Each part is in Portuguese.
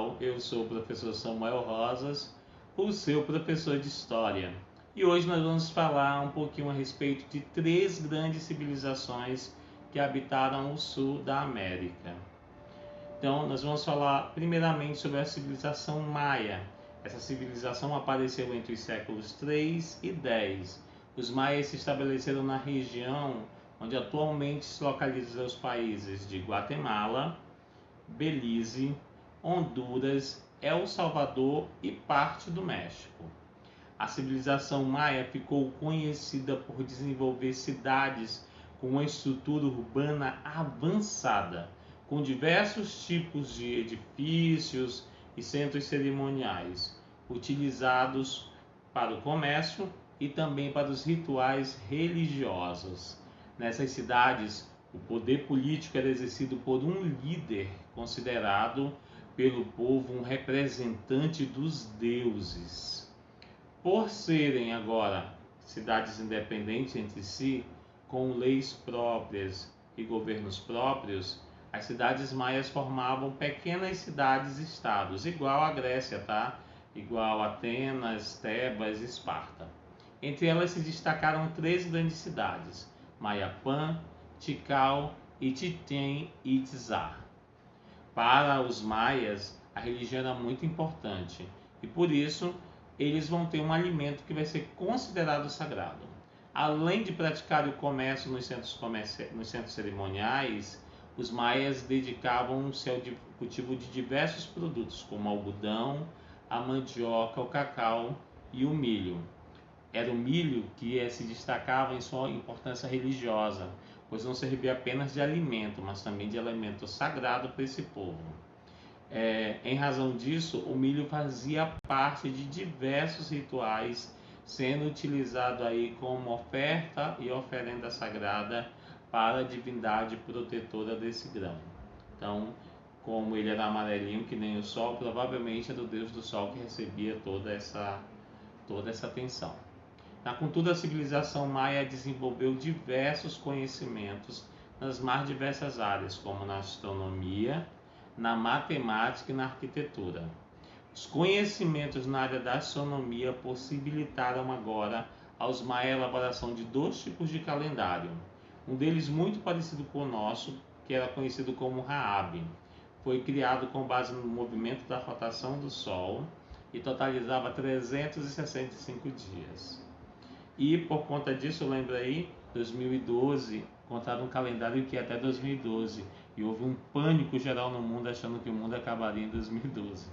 pessoal, eu sou o professor Samuel Rosas, o seu professor de História. E hoje nós vamos falar um pouquinho a respeito de 3 grandes civilizações que habitaram o sul da América. Então nós vamos falar primeiramente sobre a civilização Maia. Essa civilização apareceu entre os séculos 3 e 10. Os maias se estabeleceram na região onde atualmente se localizam os países de Guatemala, Belize, Honduras, El Salvador e parte do México. A civilização maia ficou conhecida por desenvolver cidades com uma estrutura urbana avançada, com diversos tipos de edifícios e centros cerimoniais, utilizados para o comércio e também para os rituais religiosos. Nessas cidades, o poder político era exercido por um líder considerado pelo povo um representante dos deuses. Por serem agora cidades independentes entre si, com leis próprias e governos próprios, as cidades maias formavam pequenas cidades-estados, igual à Grécia, tá? Igual a Atenas, Tebas e Esparta. Entre elas se destacaram 3 grandes cidades: Mayapã, Tikal e Chichén Itzá. Para os maias, a religião era muito importante e por isso eles vão ter um alimento que vai ser considerado sagrado. Além de praticar o comércio nos centros cerimoniais, os maias dedicavam-se ao cultivo de diversos produtos, como algodão, a mandioca, o cacau e o milho. Era o milho que se destacava em sua importância religiosa, pois não servia apenas de alimento, mas também de alimento sagrado para esse povo. Em razão disso, o milho fazia parte de diversos rituais, sendo utilizado aí como oferta e oferenda sagrada para a divindade protetora desse grão. Então, como ele era amarelinho que nem o sol, provavelmente era o deus do sol que recebia toda essa atenção. Na cultura, a civilização maia desenvolveu diversos conhecimentos nas mais diversas áreas, como na astronomia, na matemática e na arquitetura. Os conhecimentos na área da astronomia possibilitaram agora aos maia a elaboração de 2 tipos de calendário. Um deles muito parecido com o nosso, que era conhecido como Raab. Foi criado com base no movimento da rotação do Sol e totalizava 365 dias. E por conta disso, lembra aí, 2012, contaram um calendário que ia até 2012 e houve um pânico geral no mundo achando que o mundo acabaria em 2012.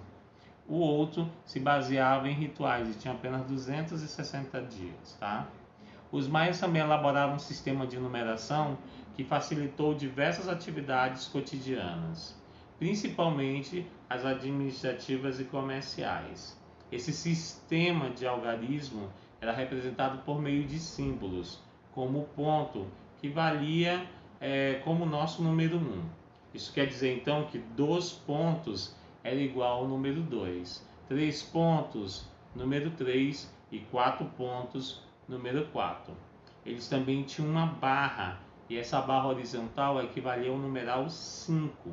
O outro se baseava em rituais e tinha apenas 260 dias, tá? Os maias também elaboraram um sistema de numeração que facilitou diversas atividades cotidianas, principalmente as administrativas e comerciais. Esse sistema de algarismo era representado por meio de símbolos, como o ponto, que valia como o nosso número 1. Isso quer dizer então que 2 pontos era igual ao número 2, 3 pontos, número 3 e 4 pontos, número 4. Eles também tinham uma barra, e essa barra horizontal equivalia ao numeral 5.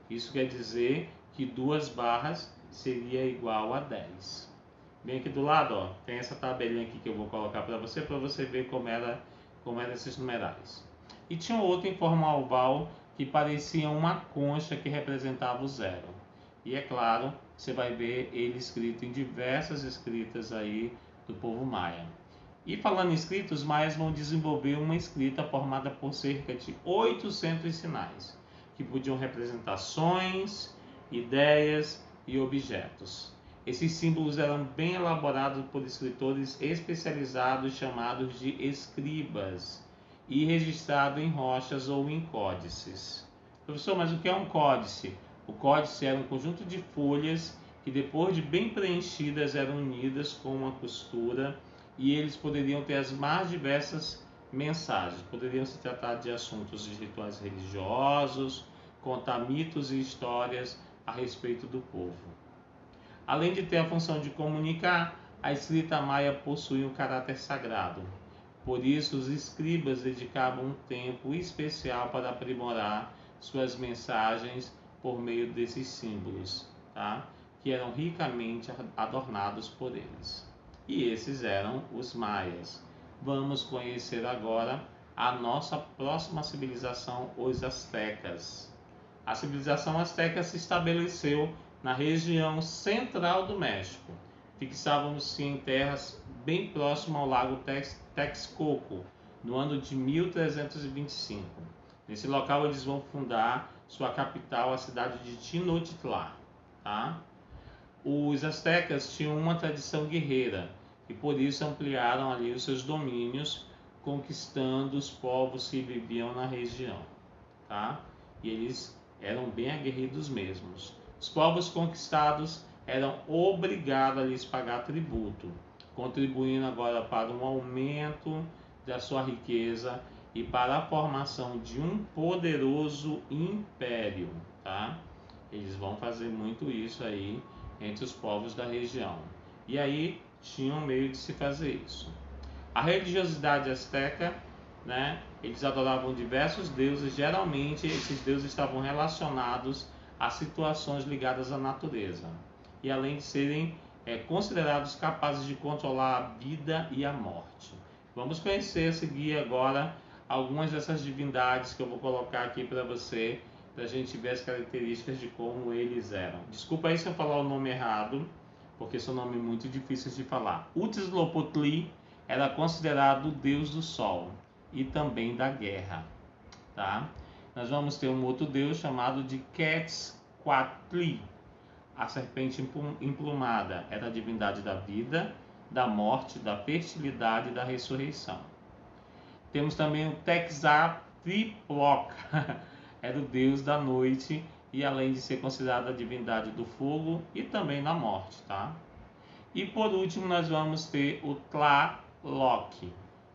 Isso quer dizer que 2 barras seria igual a 10. Bem aqui do lado, ó, tem essa tabelinha aqui que eu vou colocar para você ver como eram esses numerais. E tinha outro em forma oval que parecia uma concha que representava o 0. E é claro, você vai ver ele escrito em diversas escritas aí do povo maia. E falando em escrita, os maias vão desenvolver uma escrita formada por cerca de 800 sinais, que podiam representar ações, ideias e objetos. Esses símbolos eram bem elaborados por escritores especializados chamados de escribas e registrados em rochas ou em códices. Professor, mas o que é um códice? O códice era um conjunto de folhas que, depois de bem preenchidas, eram unidas com uma costura e eles poderiam ter as mais diversas mensagens. Poderiam se tratar de assuntos de rituais religiosos, contar mitos e histórias a respeito do povo. Além de ter a função de comunicar, a escrita maia possui um caráter sagrado. Por isso, os escribas dedicavam um tempo especial para aprimorar suas mensagens por meio desses símbolos, tá? que eram ricamente adornados por eles. E esses eram os maias. Vamos conhecer agora a nossa próxima civilização, os astecas. A civilização asteca se estabeleceu na região central do México. Fixavam-se em terras bem próximas ao lago Texcoco, no ano de 1325. Nesse local eles vão fundar sua capital, a cidade de Tenochtitlan. Tá? Os astecas tinham uma tradição guerreira e por isso ampliaram ali os seus domínios, conquistando os povos que viviam na região. Tá? E eles eram bem aguerridos mesmos. Os povos conquistados eram obrigados a lhes pagar tributo, contribuindo agora para um aumento da sua riqueza e para a formação de um poderoso império. Tá? Eles vão fazer muito isso aí entre os povos da região. E aí tinham um meio de se fazer isso. A religiosidade asteca, né, eles adoravam diversos deuses, geralmente esses deuses estavam relacionados a situações ligadas à natureza. E além de serem considerados capazes de controlar a vida e a morte. Vamos conhecer a seguir agora algumas dessas divindades que eu vou colocar aqui para você, para a gente ver as características de como eles eram. Desculpa aí se eu falar o nome errado, porque são nomes muito difíceis de falar. Huitzilopochtli era considerado o deus do sol e também da guerra. Tá? Nós vamos ter um outro deus chamado de Quetzalcoatl. A serpente emplumada era a divindade da vida, da morte, da fertilidade e da ressurreição. Temos também o Tezcatlipoca, era o deus da noite e além de ser considerado a divindade do fogo e também da morte. Tá? E por último nós vamos ter o Tlaloc,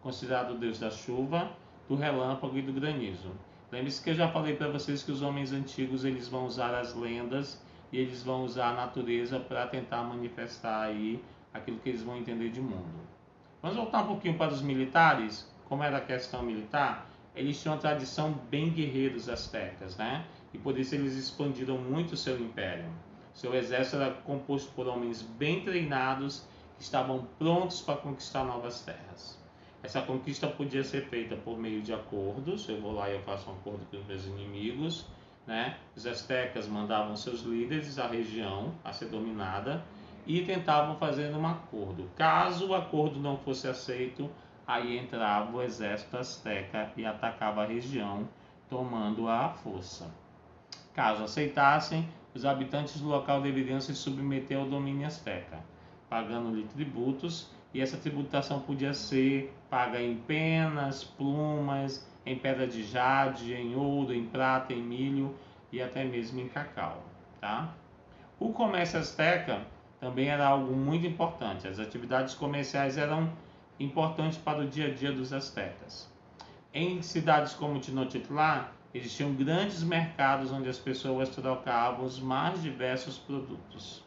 considerado o deus da chuva, do relâmpago e do granizo. Lembre-se que eu já falei para vocês que os homens antigos eles vão usar as lendas e eles vão usar a natureza para tentar manifestar aí aquilo que eles vão entender de mundo. Vamos voltar um pouquinho para os militares. Como era a questão militar, eles tinham uma tradição bem guerreiros astecas, né? E por isso eles expandiram muito o seu império. Seu exército era composto por homens bem treinados que estavam prontos para conquistar novas terras. Essa conquista podia ser feita por meio de acordos. Eu vou lá e eu faço um acordo com os meus inimigos, né? Os astecas mandavam seus líderes à região a ser dominada e tentavam fazer um acordo. Caso o acordo não fosse aceito, aí entrava o exército asteca e atacava a região, tomando-a à força. Caso aceitassem, os habitantes do local deveriam se submeter ao domínio asteca, pagando-lhe tributos, e essa tributação podia ser paga em penas, plumas, em pedra de jade, em ouro, em prata, em milho e até mesmo em cacau. Tá? O comércio asteca também era algo muito importante. As atividades comerciais eram importantes para o dia a dia dos astecas. Em cidades como Tenochtitlan, existiam grandes mercados onde as pessoas trocavam os mais diversos produtos.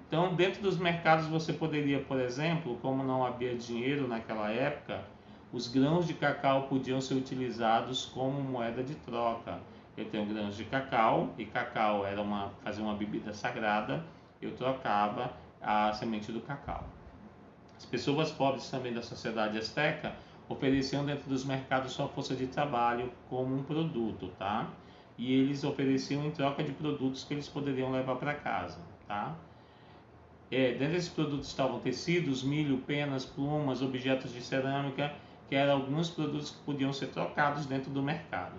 Então, dentro dos mercados você poderia, por exemplo, como não havia dinheiro naquela época, os grãos de cacau podiam ser utilizados como moeda de troca. Eu tenho grãos de cacau, e cacau era fazia uma bebida sagrada, eu trocava a semente do cacau. As pessoas pobres também da sociedade asteca ofereciam dentro dos mercados sua força de trabalho como um produto, tá? E eles ofereciam em troca de produtos que eles poderiam levar para casa, tá? Dentro desses produtos estavam tecidos, milho, penas, plumas, objetos de cerâmica, que eram alguns produtos que podiam ser trocados dentro do mercado.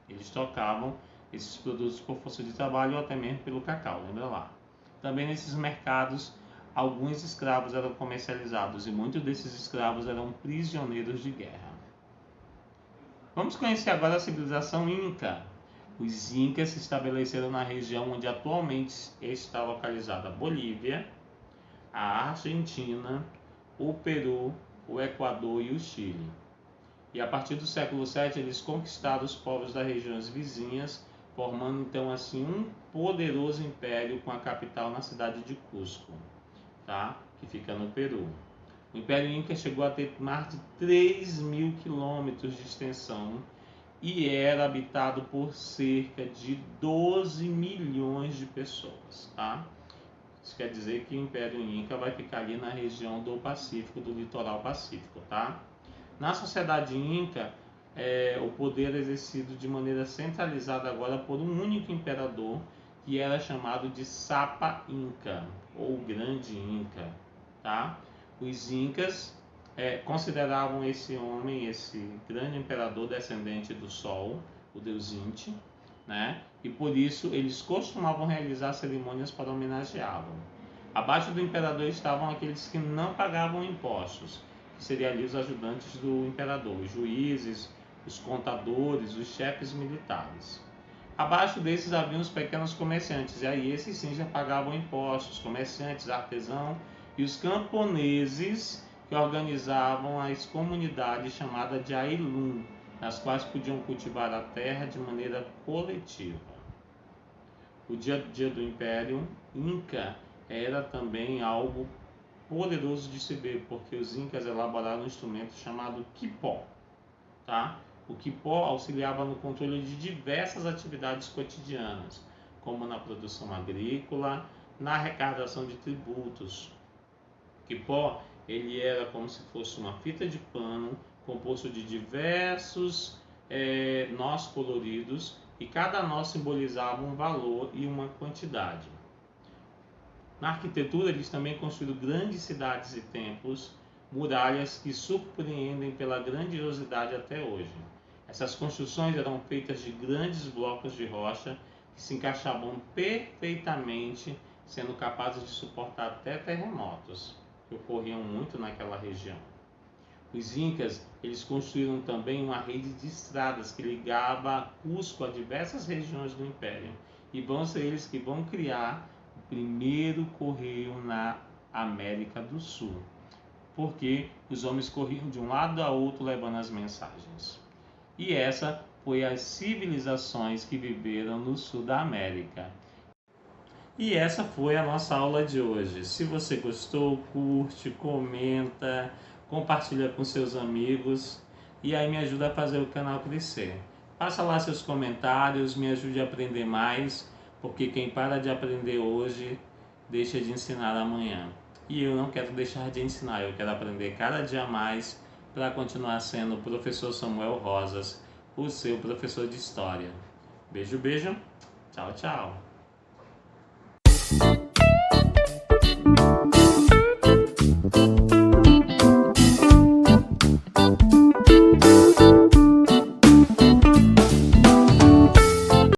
Eles trocavam esses produtos por força de trabalho ou até mesmo pelo cacau, lembra lá. Também nesses mercados, alguns escravos eram comercializados e muitos desses escravos eram prisioneiros de guerra. Vamos conhecer agora a civilização Inca. Os Incas se estabeleceram na região onde atualmente está localizada a Bolívia, a Argentina, o Peru, o Equador e o Chile. E a partir do século VII eles conquistaram os povos das regiões vizinhas, formando então assim um poderoso império com a capital na cidade de Cusco, tá? Que fica no Peru. O Império Inca chegou a ter mais de 3.000 quilômetros de extensão e era habitado por cerca de 12 milhões de pessoas, tá? Isso quer dizer que o Império Inca vai ficar ali na região do Pacífico, do litoral pacífico, tá? Na sociedade Inca, o poder é exercido de maneira centralizada agora por um único imperador, que era chamado de Sapa Inca, ou Grande Inca, tá? Os Incas consideravam esse homem, esse grande imperador descendente do Sol, o deus Inti, né? E por isso eles costumavam realizar cerimônias para homenageá-lo. Abaixo do imperador estavam aqueles que não pagavam impostos, que seriam ali os ajudantes do imperador, os juízes, os contadores, os chefes militares. Abaixo desses haviam os pequenos comerciantes, e aí esses sim já pagavam impostos, comerciantes, artesãos e os camponeses, que organizavam as comunidades chamadas de Ailum, nas quais podiam cultivar a terra de maneira coletiva. O dia a dia do Império Inca era também algo poderoso de se ver, porque os incas elaboraram um instrumento chamado quipó, tá? O quipó auxiliava no controle de diversas atividades cotidianas, como na produção agrícola, na arrecadação de tributos. O quipó, ele era como se fosse uma fita de pano composto de diversos nós coloridos, e cada nó simbolizava um valor e uma quantidade. Na arquitetura, eles também construíram grandes cidades e templos, muralhas que surpreendem pela grandiosidade até hoje. Essas construções eram feitas de grandes blocos de rocha que se encaixavam perfeitamente, sendo capazes de suportar até terremotos, que ocorriam muito naquela região. Os incas, eles construíram também uma rede de estradas que ligava Cusco a diversas regiões do império, e vão ser eles que vão criar o primeiro correio na América do Sul, porque os homens corriam de um lado a outro levando as mensagens. E essa foi as civilizações que viveram no sul da América. E essa foi a nossa aula de hoje. Se você gostou, curte, comenta, compartilha com seus amigos e aí me ajuda a fazer o canal crescer. Faça lá seus comentários, me ajude a aprender mais, porque quem para de aprender hoje deixa de ensinar amanhã. E eu não quero deixar de ensinar, eu quero aprender cada dia mais para continuar sendo o professor Samuel Rosas, o seu professor de História. Beijo, beijo. Tchau, tchau.